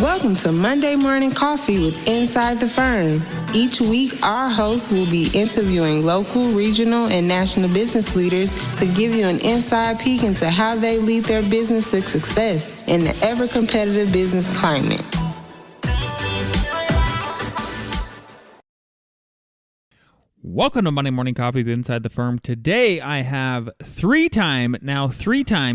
Welcome to Monday Morning Coffee with Inside the Firm. Each week, our hosts will be interviewing local, regional, and national business leaders to give you an inside peek into how they lead their business to success in the ever-competitive business climate. Welcome to Monday Morning Coffee with Inside the Firm. Today I have three-time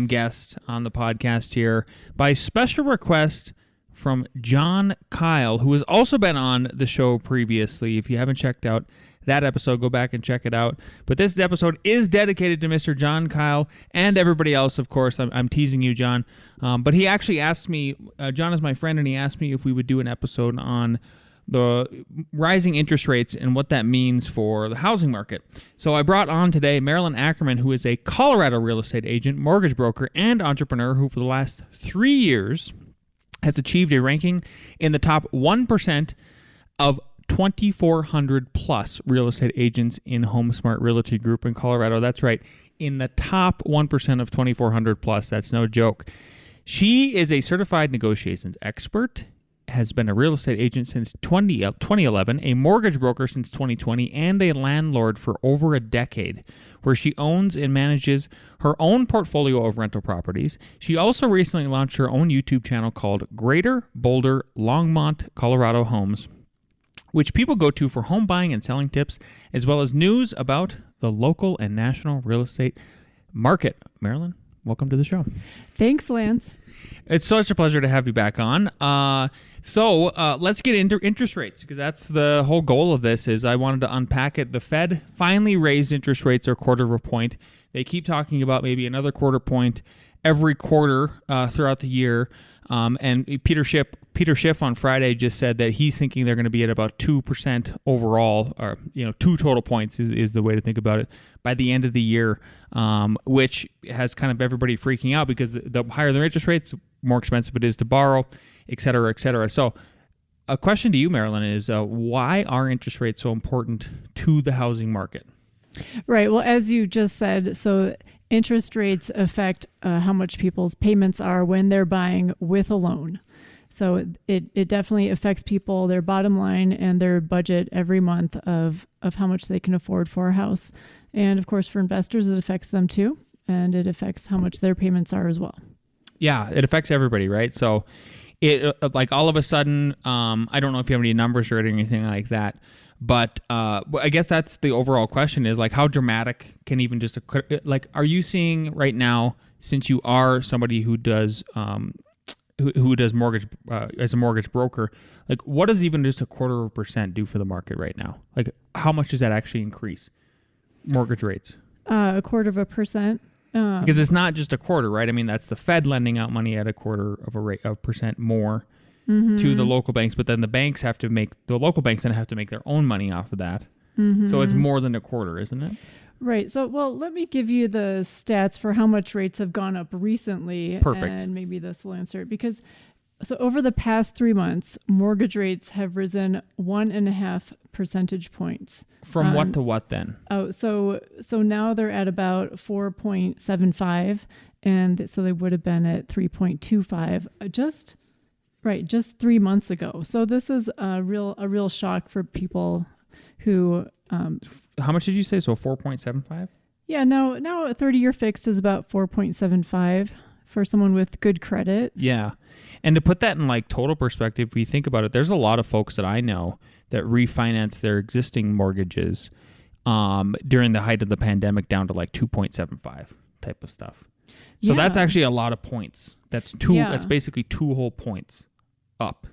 guest on the podcast here by special request from John Kyle, who has also been on the show previously. If you haven't checked out that episode, go back and check it out. But this episode is dedicated to Mr. John Kyle and everybody else, of course. I'm teasing you, John. But he actually asked me, John is my friend, and he asked me if we would do an episode on the rising interest rates and what that means for the housing market. So I brought on today Marilyn Ackerman, who is a Colorado real estate agent, mortgage broker, and entrepreneur who for the last 3 years has achieved a ranking in the top 1% of 2,400 plus real estate agents in HomeSmart Realty Group in Colorado. That's right, in the top 1% of 2,400 plus. That's no joke. She is a certified negotiations expert, has been a real estate agent since 2011, a mortgage broker since 2020, and a landlord for over a decade, where she owns and manages her own portfolio of rental properties. She also recently launched her own YouTube channel called Greater Boulder Longmont Colorado Homes, which people go to for home buying and selling tips, as well as news about the local and national real estate market. Marilyn, welcome to the show. Thanks, Lance. It's such a pleasure to have you back on. So let's get into interest rates, because that's the whole goal of this. Is I wanted to unpack it. The Fed finally raised interest rates a quarter of a point. They keep talking about maybe another quarter point every quarter throughout the year. And Peter Schiff on Friday just said that he's thinking they're going to be at about 2% overall, or 2 total points is the way to think about it by the end of the year, which has kind of everybody freaking out, because the higher the interest rates, the more expensive it is to borrow, et cetera, et cetera. So a question to you, Marilyn, is why are interest rates so important to the housing market? Right. Well, as you just said, so interest rates affect how much people's payments are when they're buying with a loan. So it definitely affects people, their bottom line and their budget every month of how much they can afford for a house. And of course, for investors, it affects them too. And it affects how much their payments are as well. Yeah, it affects everybody, right? So it like all of a sudden, I don't know if you have any numbers or anything like that, but I guess that's the overall question is like, how dramatic can even just are you seeing right now, since you are somebody who does who does mortgage as a mortgage broker, like what does even just a 0.25% do for the market right now? Like how much does that actually increase mortgage rates? 0.25%. Because it's not just a quarter, right? I mean, that's the Fed lending out money at 0.25% more to the local banks, but then the local banks then have to make their own money off of that. Mm-hmm. So it's more than a quarter, isn't it? Right. So, well, let me give you the stats for how much rates have gone up recently. Perfect. And maybe this will answer it, because so over the past 3 months, mortgage rates have risen 1.5 percentage points. From what to what then? Oh, so now they're at about 4.75, and so they would have been at 3.25 just 3 months ago. So this is a real shock for people who. How much did you say? So 4.75? Yeah. Now a 30-year fixed is about 4.75 for someone with good credit. Yeah. And to put that in like total perspective, if you think about it, there's a lot of folks that I know that refinance their existing mortgages during the height of the pandemic down to like 2.75 type of stuff. So that's actually a lot of points. That's basically 2 whole points up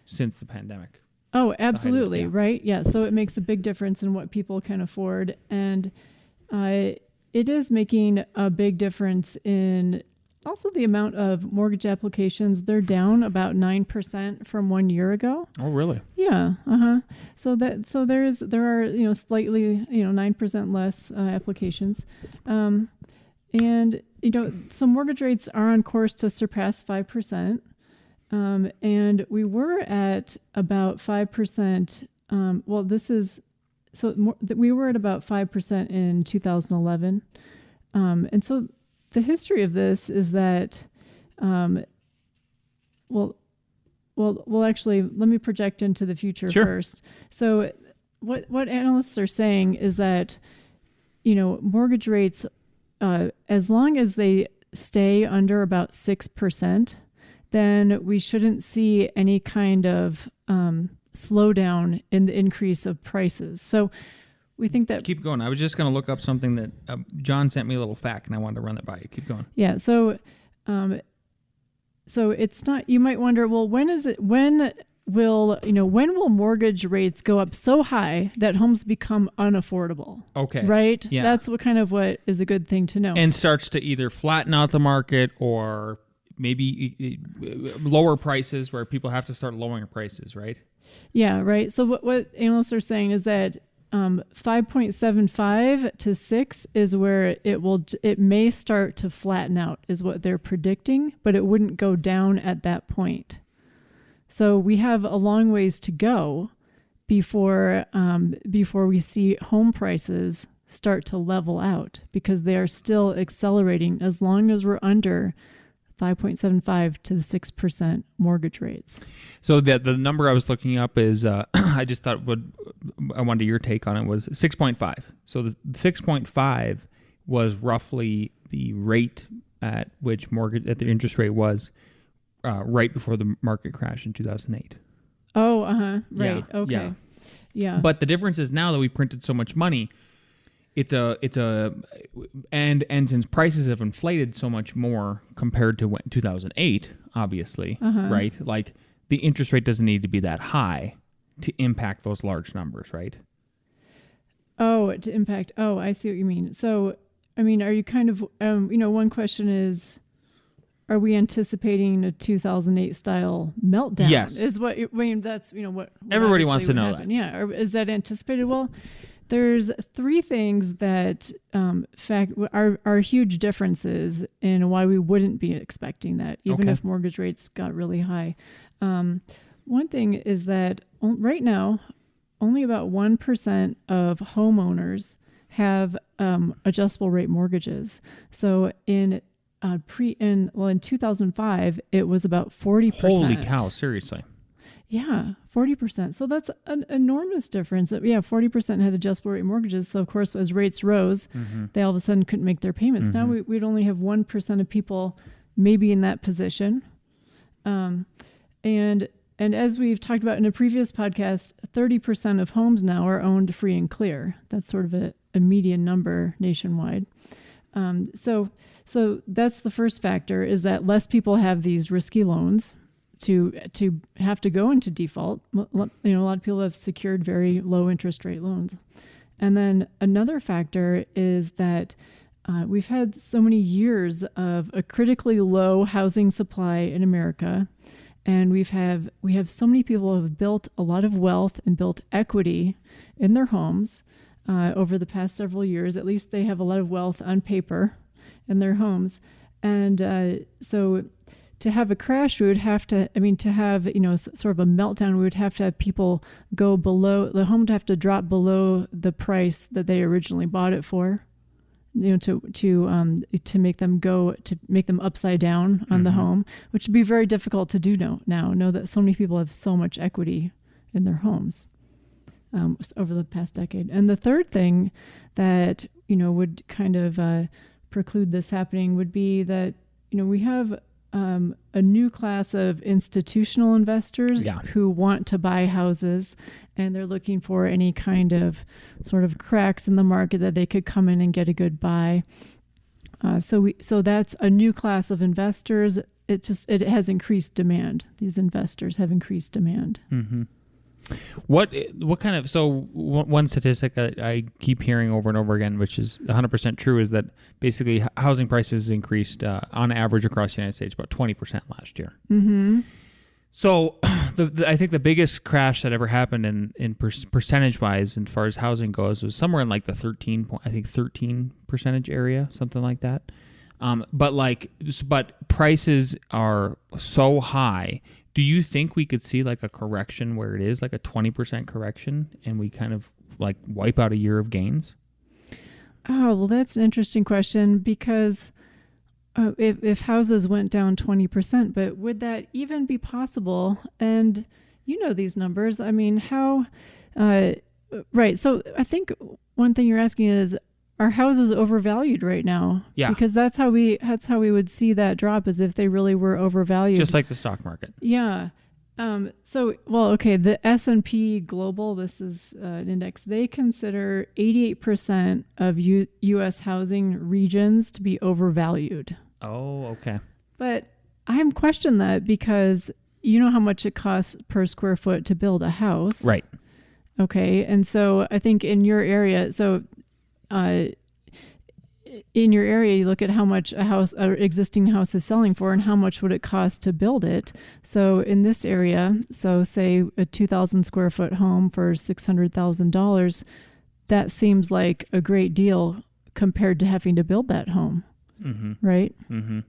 since the pandemic. Oh, absolutely. Right. Yeah. So it makes a big difference in what people can afford. And it is making a big difference in also the amount of mortgage applications. They're down about 9% from 1 year ago. Oh, really? Yeah. So there are, slightly, 9% less applications. And, so mortgage rates are on course to surpass 5%. And we were at about 5%. We were at about 5% in 2011. And so the history of this is that, well, actually, let me project into the future Sure. first. So, what analysts are saying is that, mortgage rates, as long as they stay under about 6%, then we shouldn't see any kind of slowdown in the increase of prices. So, we think that. Keep going. I was just going to look up something that John sent me a little fact, and I wanted to run that by you. Keep going. Yeah. So it's not. You might wonder, well, when will mortgage rates go up so high that homes become unaffordable? Okay. Right? Yeah. That's what is a good thing to know. And starts to either flatten out the market or maybe lower prices where people have to start lowering prices, right? Yeah, right. So what analysts are saying is that 5.75 to 6 is where it may start to flatten out, is what they're predicting, but it wouldn't go down at that point. So we have a long ways to go before we see home prices start to level out, because they are still accelerating as long as we're under 5.75 to the 6% mortgage rates. So the number I was looking up is I just thought I wanted your take on it was 6.5. So the 6.5 was roughly the rate at which the interest rate was right before the market crash in 2008. Oh, right. Yeah, Okay. Yeah. But the difference is now that we printed so much money, and since prices have inflated so much more compared to 2008, obviously, right? Like the interest rate doesn't need to be that high to impact those large numbers, right? Oh, to impact. Oh, I see what you mean. So, I mean, are you kind of, one question is, are we anticipating a 2008 style meltdown? Yes. Is what, that's, what Everybody wants to would know happen. Yeah. Or is that anticipated? Well, there's three things that are huge differences in why we wouldn't be expecting that, even if mortgage rates got really high. One thing is that right now, only about 1% of homeowners have adjustable rate mortgages. So in 2005, it was about 40%. Holy cow! Seriously. Yeah, 40%. So that's an enormous difference. 40% had adjustable rate mortgages. So of course, as rates rose, they all of a sudden couldn't make their payments. Now we'd only have 1% of people maybe in that position. And as we've talked about in a previous podcast, 30% of homes now are owned free and clear. That's sort of a median number nationwide. So that's the first factor, is that less people have these risky loans to have to go into default. A lot of people have secured very low interest rate loans. And then another factor is that we've had so many years of a critically low housing supply in America. And we have so many people who have built a lot of wealth and built equity in their homes over the past several years. At least they have a lot of wealth on paper in their homes. And so to have a crash, we would have to have, sort of a meltdown, we would have to have people go below, the home would have to drop below the price that they originally bought it for, to make them upside down on the home, which would be very difficult to do now. Know that so many people have so much equity in their homes over the past decade. And the third thing that, would kind of preclude this happening would be that, we have a new class of institutional investors who want to buy houses, and they're looking for any kind of sort of cracks in the market that they could come in and get a good buy. So that's a new class of investors. It has increased demand. These investors have increased demand. Mm-hmm. What kind of, so one statistic I keep hearing over and over again, which is 100% true, is that basically housing prices increased on average across the United States about 20% last year. Mm-hmm. So I think the biggest crash that ever happened in percentage wise, as far as housing goes, was somewhere in like the 13% area, something like that. But prices are so high. Do you think we could see like a correction where it is like a 20% correction and we kind of like wipe out a year of gains? Oh, well, that's an interesting question, because if houses went down 20%, but would that even be possible? And you know these numbers. I mean, how? Right. So I think one thing you're asking is, are houses overvalued right now? Yeah. Because that's how we would see that drop, is if they really were overvalued. Just like the stock market. Yeah. Okay, the S&P Global, this is an index, they consider 88% of U.S. housing regions to be overvalued. Oh, okay. But I'm questioning that because you know how much it costs per square foot to build a house. Right. Okay, and so I think in your area, you look at how much an existing house is selling for and how much would it cost to build it. So in this area, say a 2,000 square foot home for $600,000, that seems like a great deal compared to having to build that home, right? Mm-hmm.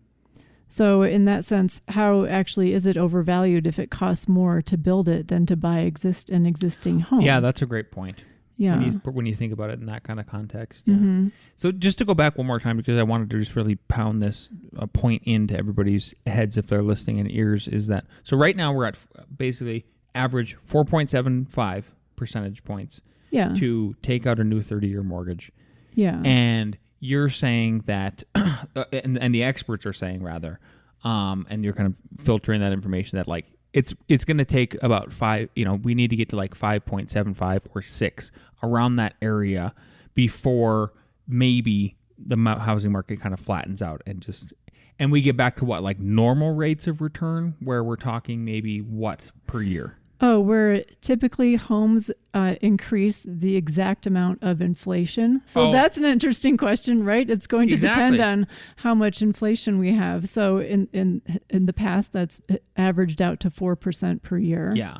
So in that sense, how actually is it overvalued if it costs more to build it than to buy an existing home? Yeah, that's a great point. Yeah. When you think about it in that kind of context. Yeah. Mm-hmm. So just to go back one more time, because I wanted to just really pound this point into everybody's heads if they're listening and ears, is that, so right now we're at basically average 4.75 percentage points to take out a new 30-year mortgage. Yeah. And you're saying that, and the experts are saying rather, and you're kind of filtering that information that like, it's going to take about 5, we need to get to like 5.75 or 6 around that area before maybe the housing market kind of flattens out and we get back to what, like normal rates of return, where we're talking maybe what per year? Oh, where typically homes increase the exact amount of inflation. So that's an interesting question, right? It's going to depend on how much inflation we have. So in the past, that's averaged out to 4% per year. Yeah.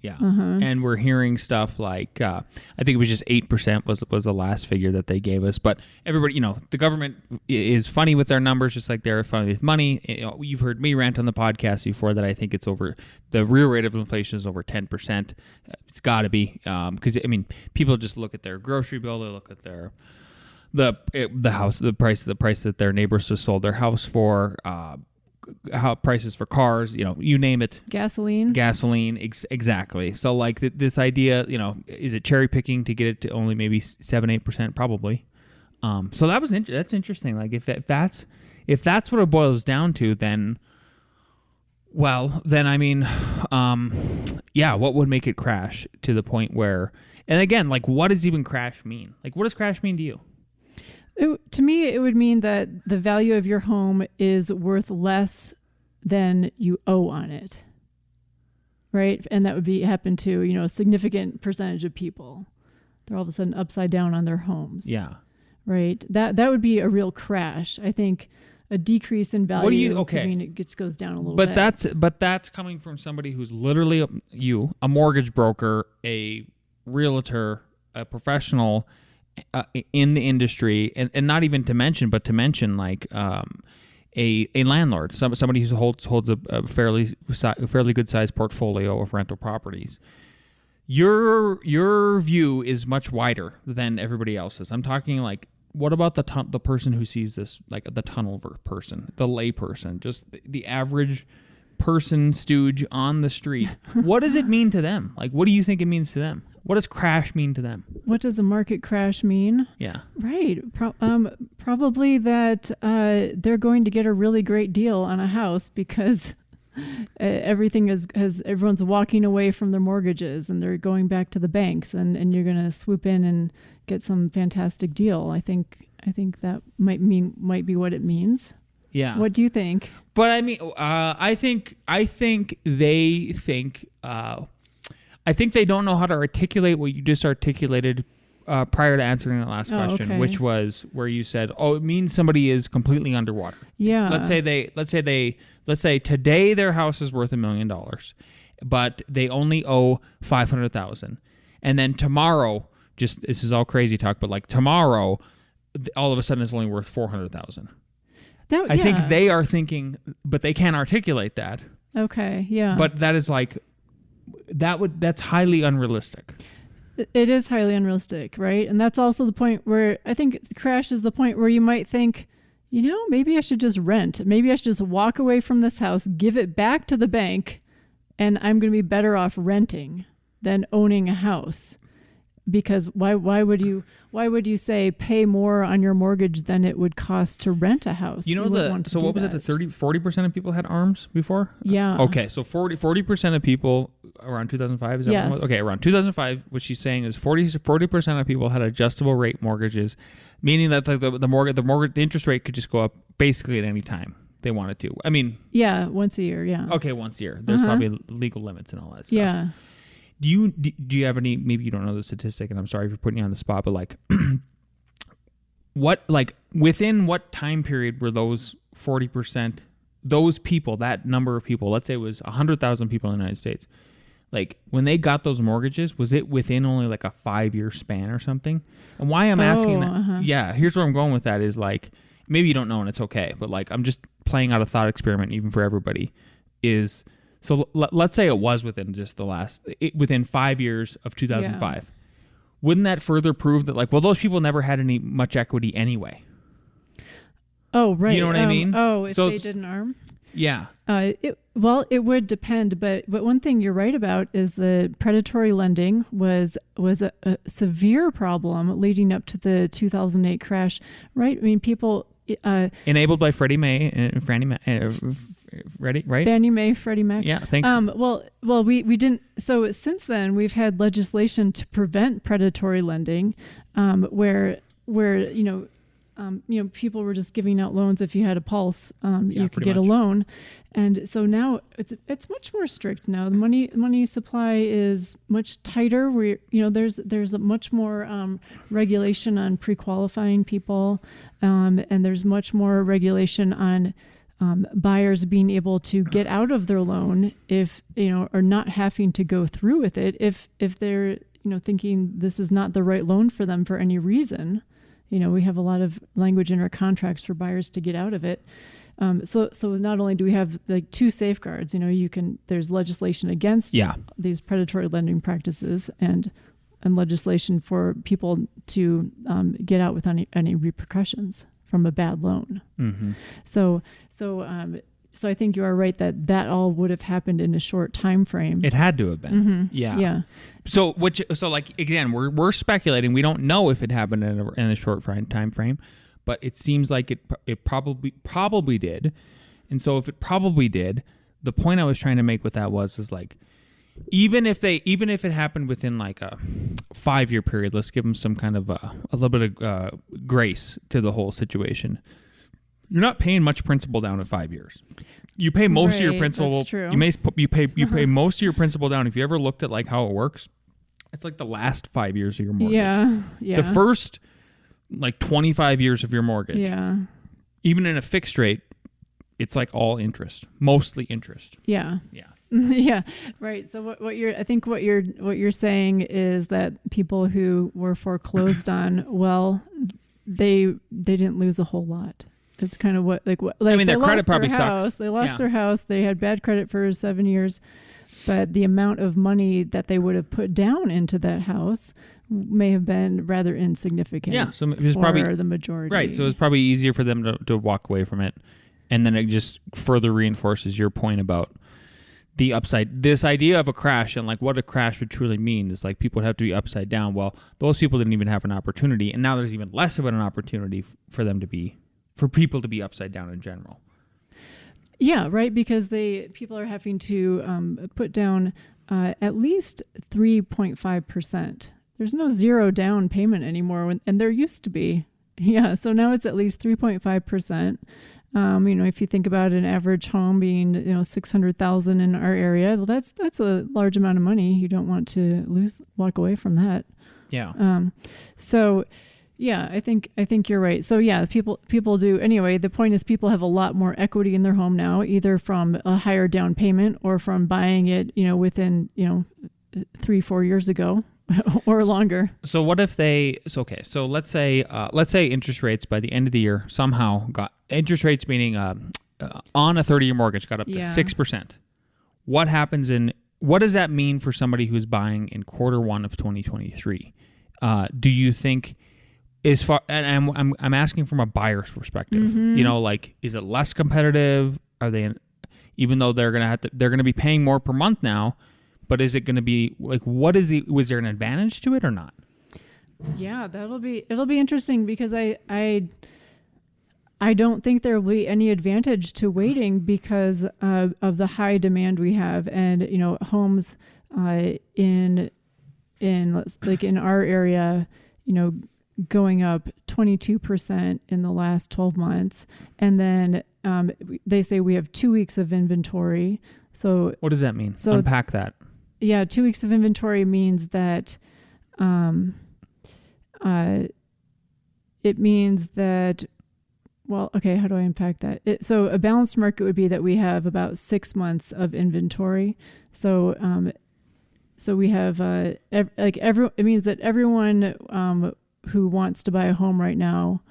Yeah. And we're hearing stuff like, I think it was just 8% was the last figure that they gave us. But everybody, the government is funny with their numbers, just like they're funny with money. You've heard me rant on the podcast before that I think it's over, the real rate of inflation is over 10%. It's got to be, because, people just look at their grocery bill, they look at the price that their neighbors just sold their house for, how prices for cars, you name it. Gasoline, exactly. So like this idea, is it cherry picking to get it to only maybe 7-8%? Probably. So that's interesting. Like if that's what it boils down to, then what would make it crash to the point where, and again, like what does even crash mean? Like what does crash mean to you? To me, it would mean that the value of your home is worth less than you owe on it, right? And that would happen to, a significant percentage of people. They're all of a sudden upside down on their homes. Yeah. Right? That would be a real crash. I think a decrease in value, it just goes down a little bit. But that's coming from somebody who's literally a mortgage broker, a realtor, a professional in the industry, and not even to mention like a landlord, somebody who holds a fairly good sized portfolio of rental properties. Your view is much wider than everybody else's. I'm talking like, what about the person who sees this, like the tunnel person, the lay person, just the average person, stooge on the street? What does it mean to them? Like, what do you think it means to them? What does crash mean to them? What does a market crash mean? Yeah. Right. Probably that they're going to get a really great deal on a house because everyone's walking away from their mortgages and they're going back to the banks, and you're going to swoop in and get some fantastic deal. I think that might be what it means. Yeah. What do you think? But I think they think. I think they don't know how to articulate what you just articulated prior to answering that last question, which was where you said, it means somebody is completely underwater. Yeah. Let's say today their house is worth $1 million, but they only owe $500,000. And then tomorrow, this is all crazy talk, but like tomorrow, all of a sudden it's only worth $400,000. I think they are thinking, but they can't articulate that. Okay. Yeah. But that is like, that's highly unrealistic. It is highly unrealistic, right? And that's also the point where I think the crash is the point where you might think, maybe I should just rent. Maybe I should just walk away from this house, give it back to the bank, and I'm going to be better off renting than owning a house. Because why would you say pay more on your mortgage than it would cost to rent a house? So what was it? 40% of people had ARMs before? Yeah. Okay, so 40% of people around 2005, is that yes. what it was? Okay, around 2005, what she's saying is 40% of people had adjustable rate mortgages, meaning that the interest rate could just go up basically at any time they wanted to. I mean, yeah, once a year, yeah. Okay, once a year. There's probably legal limits and all that stuff. Yeah. Do you have any, maybe you don't know the statistic, and I'm sorry for putting you on the spot, but like within what time period were those 40%, those people, that number of people, let's say it was 100,000 people in the United States, like when they got those mortgages, was it within only like a 5-year span or something? And why I'm asking that, yeah, here's where I'm going with that is like, maybe you don't know and it's okay, but like I'm just playing out a thought experiment even for everybody is, so let's say it was within just within 5 years of 2005. Yeah. Wouldn't that further prove that, like, well, those people never had much equity anyway? Oh, right. Do you know what I mean? Oh, if they did an ARM? Yeah. It would depend, but one thing you're right about is the predatory lending was a severe problem leading up to the 2008 crash, right? I mean, people... enabled by Freddie Mae and Fannie Mae... Ready, right? Fannie Mae, Freddie Mac. Yeah, thanks. Well, we didn't. So since then, we've had legislation to prevent predatory lending, where people were just giving out loans. If you had a pulse, you could get a loan, and so now it's much more strict now. The money supply is much tighter. There's a much more regulation on pre-qualifying people, and there's much more regulation on buyers being able to get out of their loan if, or not having to go through with it if they're, thinking this is not the right loan for them for any reason. We have a lot of language in our contracts for buyers to get out of it. So not only do we have like two safeguards, there's legislation against these predatory lending practices and legislation for people to get out without any repercussions from a bad loan. Mm-hmm. So I think you are right that all would have happened in a short time frame. It had to have been. Mm-hmm. Yeah. Yeah. So like again, we're speculating. We don't know if it happened in a short time frame, but it seems like it probably did. And so if it probably did, the point I was trying to make with that is like, even if it happened within like a 5-year period, let's give them some kind of a little bit of grace to the whole situation. You're not paying much principal down at 5 years. You pay most of your principal. That's true. You pay most of your principal down. If you ever looked at like how it works, it's like the last 5 years of your mortgage. Yeah. The first like 25 years of your mortgage. Yeah. Even in a fixed rate, it's like all interest, mostly interest. Yeah. Yeah. Yeah, right. So what you're saying is that people who were foreclosed on, well, they didn't lose a whole lot. It's kind of what I mean, their credit probably sucks. They lost their house. They had bad credit for 7 years, but the amount of money that they would have put down into that house may have been rather insignificant. Yeah, so it was probably the majority. Right. So it was probably easier for them to walk away from it, and then it just further reinforces your point about the upside, this idea of a crash and like what a crash would truly mean is like people would have to be upside down. Well, those people didn't even have an opportunity, and now there's even less of an opportunity for people to be upside down in general. Yeah, right. Because people are having to put down at least 3.5%. There's no zero down payment anymore, and there used to be. Yeah, so now it's at least 3.5%. If you think about an average home being, $600,000 in our area, well, that's a large amount of money. You don't want to walk away from that. Yeah. So, yeah, I think you're right. So yeah, people do anyway. The point is, people have a lot more equity in their home now, either from a higher down payment or from buying it, within 3-4 years ago. Or longer. So what if so let's say interest rates by the end of the year somehow got interest rates, meaning on a 30-year mortgage, got up to 6%. What does that mean for somebody who's buying in quarter one of 2023? Do you think as far, and I'm asking from a buyer's perspective. You know, like, is it less competitive? Are they, even though they're gonna be paying more per month now, but is it gonna be like, was there an advantage to it or not? Yeah, it'll be interesting because I don't think there will be any advantage to waiting because of the high demand we have, and you know, homes in our area, you know, going up 22% in the last 12 months, and then they say we have 2 weeks of inventory. So what does that mean? So unpack that. Yeah, 2 weeks of inventory means that it means that, well, okay, how do I unpack that? So a balanced market would be that we have about 6 months of inventory. So we have it means that everyone who wants to buy a home right now,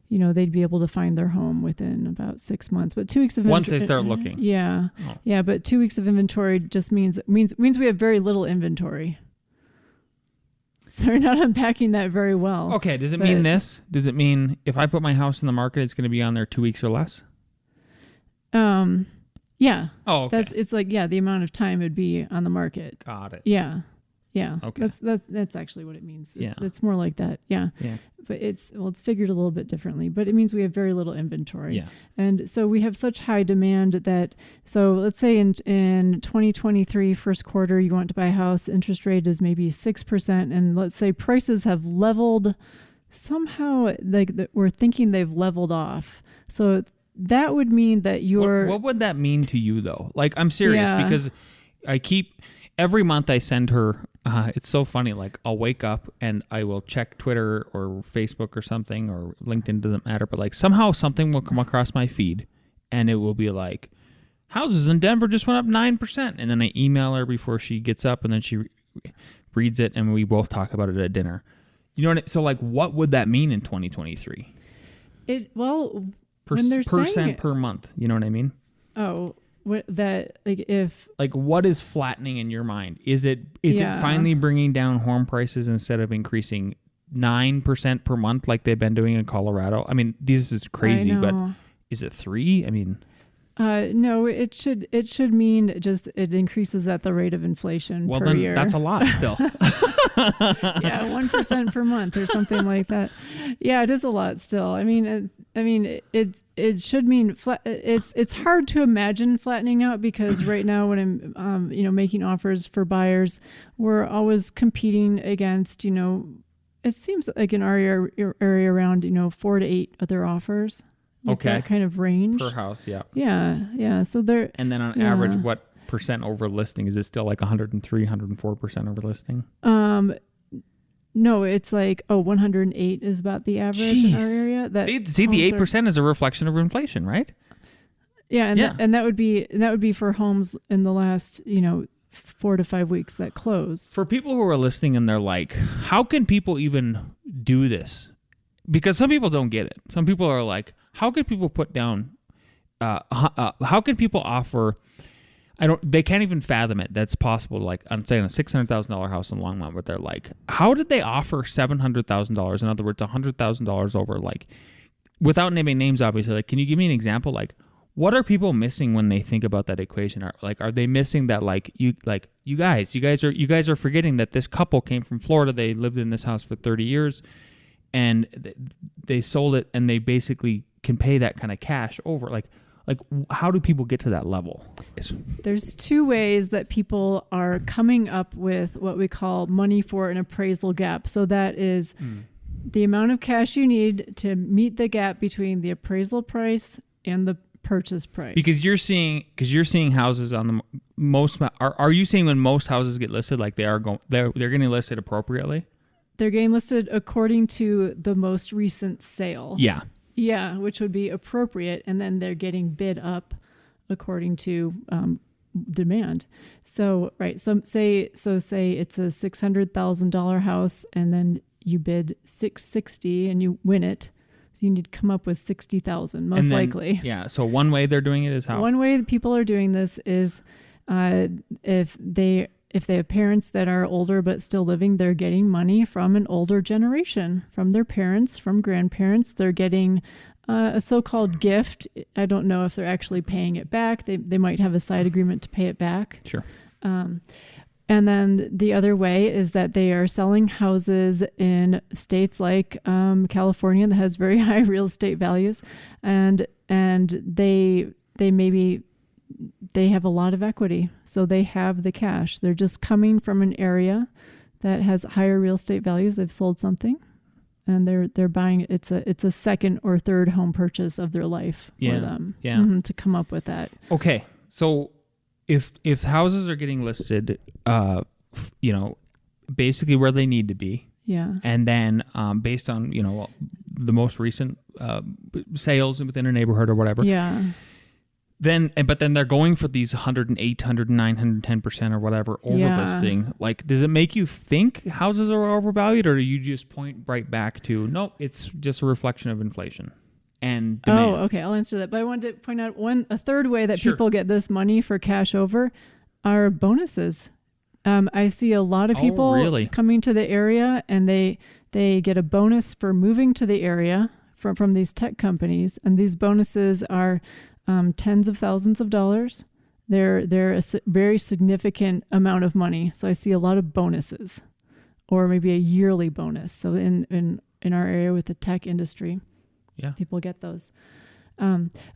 you know, they'd be able to find their home within about 6 months. But 2 weeks of once they start looking. Yeah. Oh. Yeah, but 2 weeks of inventory just means we have very little inventory. So we're not unpacking that very well. Okay, does it mean this? Does it mean if I put my house in the market, it's going to be on there 2 weeks or less? Yeah. Oh, okay. It's like, yeah, the amount of time it'd be on the market. Got it. Yeah. Yeah. Okay. That's actually what it means. Yeah. It's more like that. Yeah. Yeah. But it's figured a little bit differently, but it means we have very little inventory. Yeah. And so we have such high demand that, so let's say in 2023 first quarter, you want to buy a house, interest rate is maybe 6%. And let's say prices have leveled somehow, like we're thinking they've leveled off. So that would mean that what would that mean to you though? Like, I'm serious because every month I send her, it's so funny. Like, I'll wake up and I will check Twitter or Facebook or something, or LinkedIn, doesn't matter. But like, somehow something will come across my feed and it will be like, houses in Denver just went up 9%. And then I email her before she gets up, and then she reads it, and we both talk about it at dinner. You know what? So like, what would that mean in 2023? When they're saying per month. You know what I mean? Oh, what is flattening in your mind? Is it finally bringing down home prices instead of increasing 9% per month like they've been doing in Colorado? I mean, this is crazy, but is it 3? I mean, no, it should mean just it increases at the rate of inflation per year. That's a lot still. Yeah, 1% per month or something like that. Yeah, it is a lot still. I mean, it should mean flat. It's hard to imagine flattening out because right now when I'm making offers for buyers, we're always competing against, it seems like in our area around 4 to 8 other offers. Like that kind of range per house. Yeah. Yeah. So they're, and then on average, what percent over listing? Is it still like 103, 104% over listing? No, it's like 108 is about the average in our area. See, the 8% is a reflection of inflation, right? Yeah, and that would be for homes in the last 4 to 5 weeks that closed. For people who are listening and they're like, how can people even do this? Because some people don't get it. Some people are like, how could people put down? How can people offer? They can't even fathom it. That's possible. Like, I'm saying a $600,000 house in Longmont, but they're like, how did they offer $700,000? In other words, $100,000 over, like, without naming names, obviously. Like, can you give me an example? Like, what are people missing when they think about that equation? Are they missing that? Like, you guys are forgetting that this couple came from Florida. They lived in this house for 30 years, and they sold it, and they basically can pay that kind of cash over. Like, how do people get to that level? There's 2 ways that people are coming up with what we call money for an appraisal gap. So that is the amount of cash you need to meet the gap between the appraisal price and the purchase price. Because you're seeing houses on the most. Are you seeing when most houses get listed, like they're getting listed appropriately? They're getting listed according to the most recent sale. Yeah. Yeah, which would be appropriate, and then they're getting bid up according to demand. So, right. So say it's a $600,000 house, and then you bid $660,000 and you win it. So you need to come up with $60,000 most likely. Yeah. So one way they're doing it is how? One way that people are doing this is if they if they have parents that are older but still living, they're getting money from an older generation, from their parents, from grandparents. They're getting a so-called gift. I don't know if they're actually paying it back. They might have a side agreement to pay it back. Sure. And then the other way is that they are selling houses in states like California that has very high real estate values, and they have a lot of equity, so they have the cash. They're just coming from an area that has higher real estate values. They've sold something, and they're buying. It's a second or third home purchase of their life for them. Yeah. To come up with that. Okay, so if houses are getting listed, basically where they need to be. Yeah. And then based on, the most recent sales within a neighborhood or whatever. Yeah. But then they're going for these 108, 109, 110% or whatever overlisting. Yeah. Like, does it make you think houses are overvalued, or do you just point right back to, no, it's just a reflection of inflation and demand? Oh, okay. I'll answer that. But I wanted to point out a third way that people get this money for cash over are bonuses. I see a lot of people coming to the area, and they get a bonus for moving to the area from these tech companies, and these bonuses are tens of thousands of dollars. They're a very significant amount of money. So I see a lot of bonuses, or maybe a yearly bonus. So in our area with the tech industry, people get those.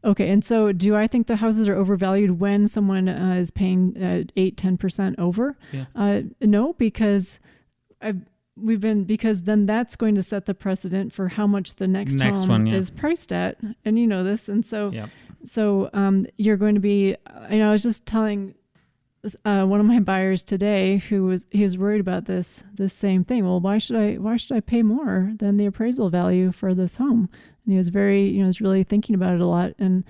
Okay. And so do I think the houses are overvalued when someone is paying 8-10% over? Yeah. No, because because then that's going to set the precedent for how much the next home one is priced at. And you know this. And so, you're going to be, I was just telling one of my buyers today he was worried about this same thing. Well, why should I pay more than the appraisal value for this home? And he was was really thinking about it a lot. And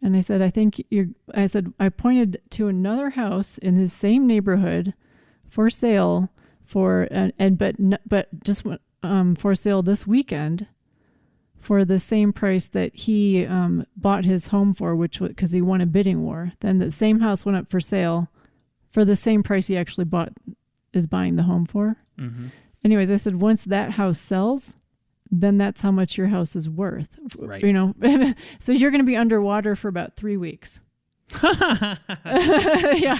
I said, I pointed to another house in the same neighborhood for sale for sale this weekend for the same price that he bought his home for, because he won a bidding war. Then the same house went up for sale for the same price he actually is buying the home for. Mm-hmm. Anyways, I said, once that house sells, then that's how much your house is worth. Right. So you're going to be underwater for about 3 weeks. Yeah.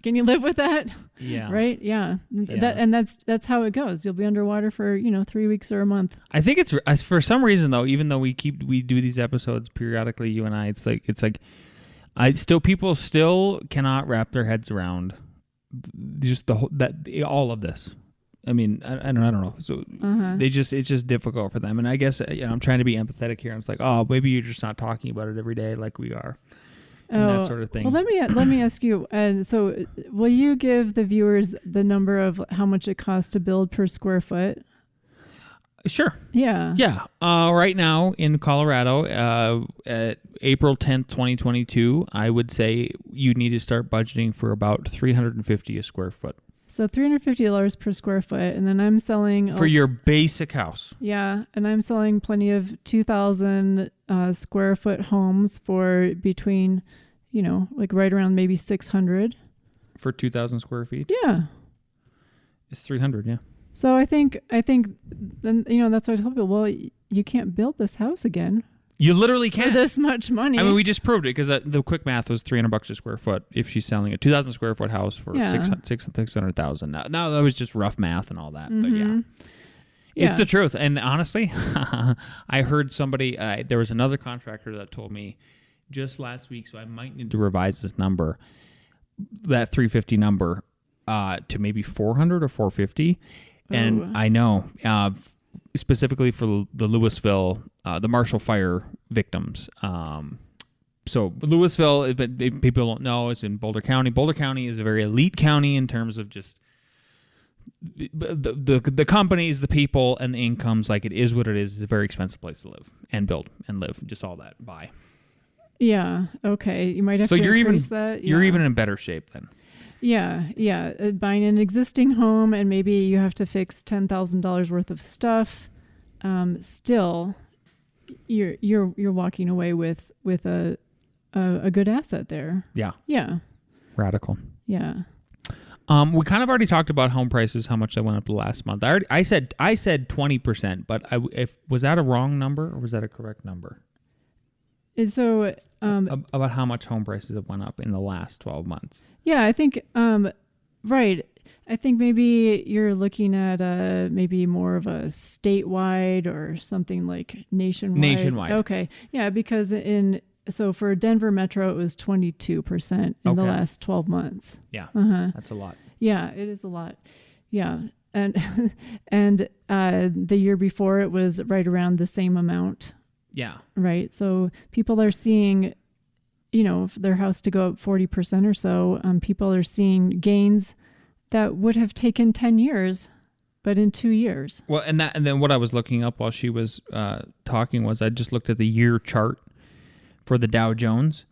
Can you live with that? Yeah. Right? Yeah. That's how it goes. You'll be underwater for, 3 weeks or a month. I think it's for some reason though, even though we do these episodes periodically, you and I, it's like people still cannot wrap their heads around just all of this. I mean, I don't know. So it's just difficult for them. And I guess, I'm trying to be empathetic here. It's like, oh, maybe you're just not talking about it every day like we are. And that sort of thing. Well, let me ask you. So, will you give the viewers the number of how much it costs to build per square foot? Sure. Yeah. Yeah. Right now in Colorado, at April 10th, 2022, I would say you need to start budgeting for about $350 a square foot. So $350 per square foot, and then I'm selling for your basic house. Yeah, and I'm selling plenty of 2,000 square foot homes for between, like right around maybe 600 for 2,000 square feet. Yeah, it's 300. Yeah. So I think then that's why I tell people, well, you can't build this house again. You literally can't. For this much money. I mean, we just proved it because the quick math was $300 a square foot if she's selling a 2,000 square foot house for $600,000. Now that was just rough math and all that, but it's the truth. And honestly, I heard somebody. There was another contractor that told me just last week, so I might need to revise this number, that 350 number, to maybe 400 or 450. And I know. Specifically for the Louisville, the Marshall Fire victims. So Louisville, if people don't know, is in Boulder County. Boulder County is a very elite county in terms of just the companies, the people, and the incomes. Like, it is what it is. It's a very expensive place to live and build and live. Just all that. Buy. Yeah. Okay. You might have to increase that. Yeah. You're even in better shape then. Yeah. Buying an existing home, and maybe you have to fix $10,000 worth of stuff. Still, you're walking away with a good asset there. Yeah. Yeah. Radical. Yeah. We kind of already talked about home prices, how much they went up last month. I said 20%, but was that a wrong number or was that a correct number? So About how much home prices have went up in the last 12 months. Yeah, I think right. I think maybe you're looking at maybe more of a statewide or something like nationwide. Nationwide. Okay. Yeah, because for Denver Metro it was 22% in the last 12 months. Yeah. Uh-huh. That's a lot. Yeah, it is a lot. Yeah. And the year before it was right around the same amount. Yeah. Right. So people are seeing, for their house to go up 40% or so, people are seeing gains that would have taken 10 years, but in 2 years. Well, and then what I was looking up while she was talking was I just looked at the year chart for the Dow Jones,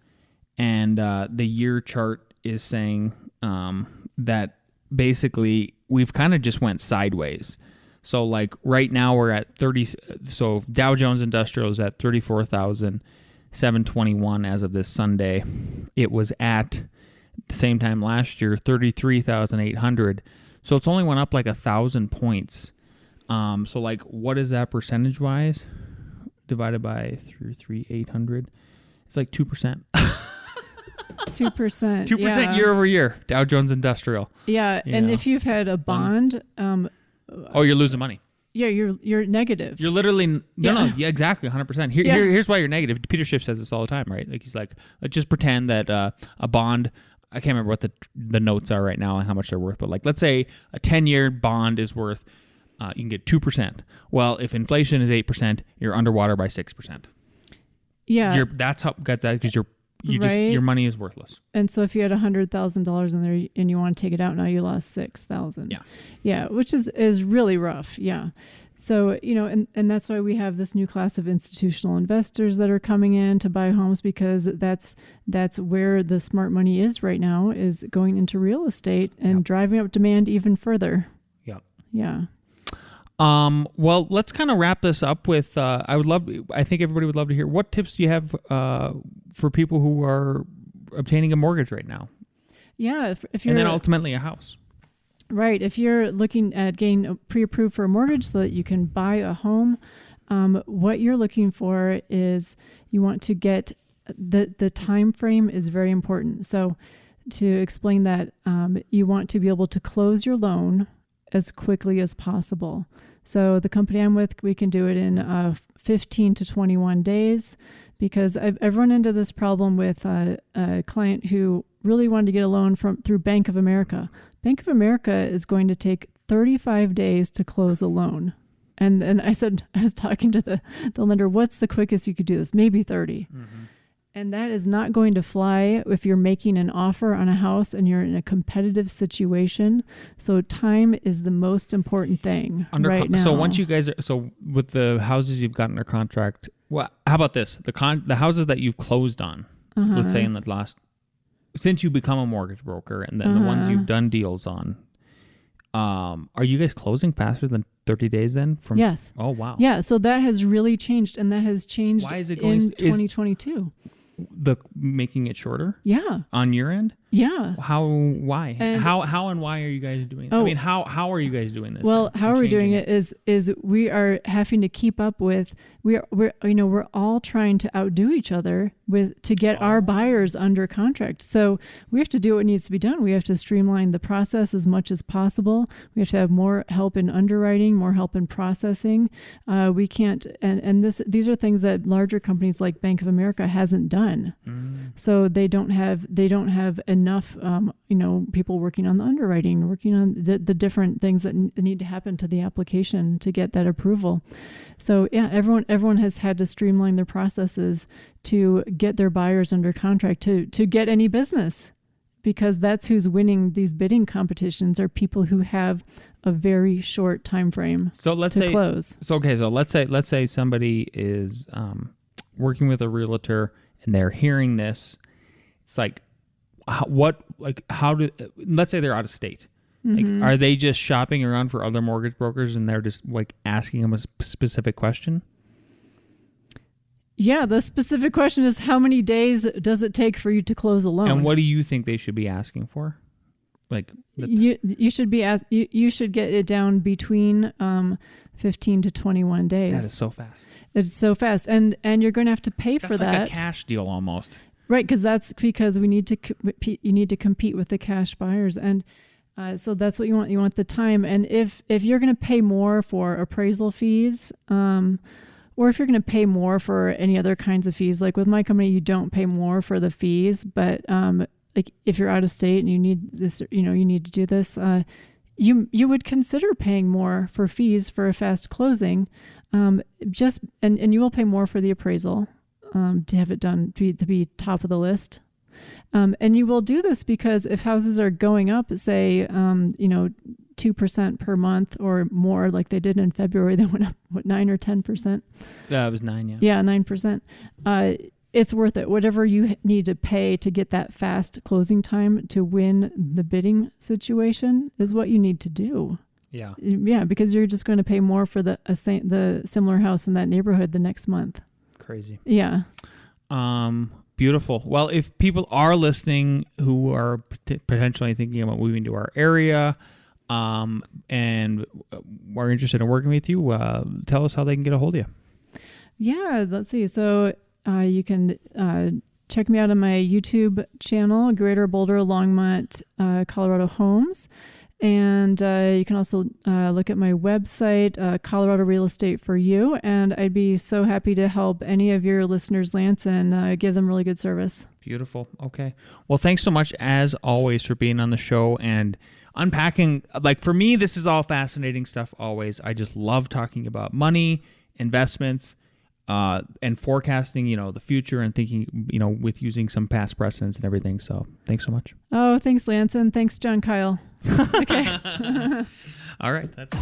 and the year chart is saying that basically we've kind of just went sideways. So like right now we're at 30. So Dow Jones Industrial is at 34,721 as of this Sunday. It was at the same time last year 33,800. So it's only went up like 1,000 points. So like what is that percentage wise? Divided by 3,800. It's like 2%. 2%. 2% year over year. Dow Jones Industrial. Yeah, and if you've had a bond, you're losing money. Yeah, you're negative. You're literally yeah, exactly 100%. Here's why you're negative. Peter Schiff says this all the time, right? Like he's like, let's just pretend that a bond. I can't remember what the notes are right now and how much they're worth, but like let's say a 10-year bond is worth you can get 2%. Well, if inflation is 8%, you're underwater by 6%. Yeah, that's how got that because right? Your money is worthless. And so if you had $100,000 in there and you want to take it out now, you lost $6,000. Yeah, which is really rough. Yeah. So, and that's why we have this new class of institutional investors that are coming in to buy homes, because that's where the smart money is right now, is going into real estate and driving up demand even further. Yep. Yeah. Well, let's kind of wrap this up with, I think everybody would love to hear, what tips do you have for people who are obtaining a mortgage right now? Yeah. If you're, and then ultimately a house. Right. If you're looking at getting pre-approved for a mortgage so that you can buy a home, what you're looking for is you want to get the time frame is very important. So to explain that, you want to be able to close your loan as quickly as possible. So the company I'm with, we can do it in 15 to 21 days, because I've run into this problem with a client who really wanted to get a loan through Bank of America. Bank of America is going to take 35 days to close a loan. And I was talking to the lender, what's the quickest you could do this? Maybe 30. Mm-hmm. And that is not going to fly if you're making an offer on a house and you're in a competitive situation. So time is the most important thing right now. So once you guys with the houses you've got under contract, well, how about this? The houses that you've closed on, let's say in the last, since you become a mortgage broker, and then the ones you've done deals on, are you guys closing faster than 30 days then? Yes. Oh, wow. Yeah, so that has really changed, and that has changed. Why is it going in 2022. The making it shorter? Yeah. On your end? Yeah. How? Why? And how and why are you guys doing that? I mean, how are you guys doing this? Well, how are we doing it is we are having to keep up with we're all trying to outdo each other to get our buyers under contract. So we have to do what needs to be done. We have to streamline the process as much as possible. We have to have more help in underwriting, more help in processing. We can't and these are things that larger companies like Bank of America hasn't done. So they don't have enough people working on the underwriting, working on the different things that need to happen to the application to get that approval. So yeah, everyone has had to streamline their processes to get their buyers under contract to get any business, because that's who's winning these bidding competitions, are people who have a very short time frame to close. So let's say somebody is working with a realtor and they're hearing this. It's like, let's say they're out of state. Like, are they just shopping around for other mortgage brokers and they're just like asking them a specific question? Yeah, the specific question is, how many days does it take for you to close a loan? And what do you think they should be asking for? Like you should be you should get it down between 15 to 21 days. that is so fast. It's so fast, and you're going to have to pay for That's that. like a cash deal almost. Right, because we need to you need to compete with the cash buyers, and so that's what you want. You want the time, and if you're going to pay more for appraisal fees, or if you're going to pay more for any other kinds of fees, like with my company, you don't pay more for the fees, but like if you're out of state and you need this, you need to do this, you would consider paying more for fees for a fast closing, and you will pay more for the appraisal. To have it done, to be top of the list. And you will do this because if houses are going up, say, 2% per month or more, like they did in February, they went up, 9 or 10%? It was 9, yeah. Yeah, 9%. It's worth it. Whatever you need to pay to get that fast closing time to win the bidding situation is what you need to do. Yeah. Yeah, because you're just going to pay more for the similar house in that neighborhood the next month. Crazy. Yeah. Beautiful. Well, if people are listening who are potentially thinking about moving to our area, and are interested in working with you, tell us how they can get a hold of you. Yeah, let's see. So you can check me out on my YouTube channel, Greater Boulder Longmont Colorado Homes. And you can also look at my website, Colorado Real Estate for You. And I'd be so happy to help any of your listeners, Lance, and give them really good service. Beautiful. Okay. Well, thanks so much, as always, for being on the show and unpacking. Like, for me, this is all fascinating stuff always. I just love talking about money, investments, and forecasting, the future, and thinking, with using some past precedents and everything. So thanks so much. Oh, thanks, Lance. And thanks, John Kyle. Okay. All right. That's